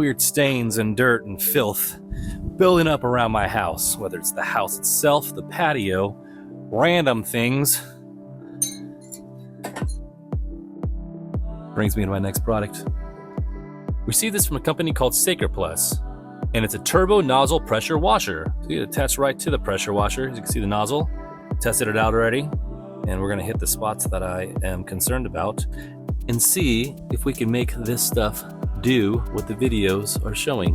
weird stains and dirt and filth building up around my house, whether it's the house itself, the patio, random things. Brings me to my next product. Received this from a company called Sakerplus, and it's a turbo nozzle pressure washer. So you attach right to the pressure washer. As you can see the nozzle, tested it out already, and we're gonna hit the spots that I am concerned about and see if we can make this stuff do what the videos are showing.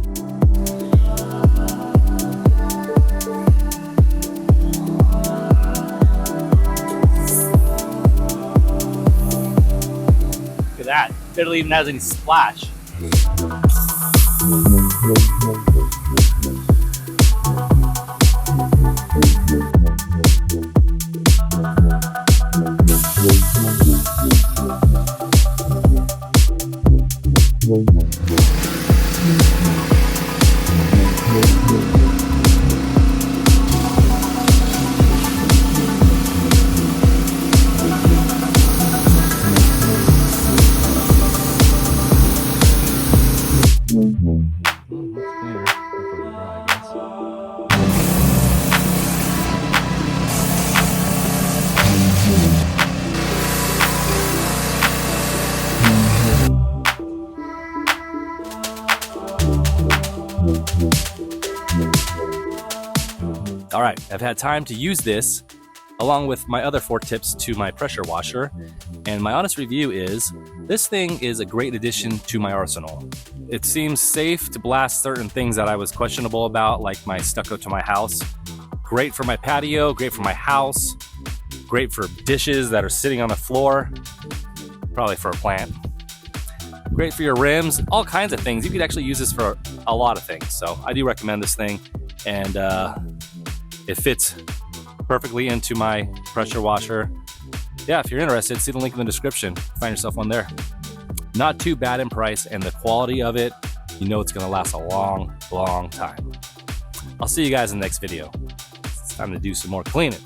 Look at that, barely even has any splash. All right, I've had time to use this along with my other 4 tips to my pressure washer, and my honest review is this thing is a great addition to my arsenal. It seems safe to blast certain things that I was questionable about, like my stucco to my house. Great for my patio, great for my house, great for dishes that are sitting on the floor, probably for a plant. Great for your rims, all kinds of things. You could actually use this for a lot of things. So I do recommend this thing, and it fits perfectly into my pressure washer. Yeah, if you're interested, see the link in the description. Find yourself one there. Not too bad in price, and the quality of it, you know it's gonna last a long, long time. I'll see you guys in the next video. It's time to do some more cleaning.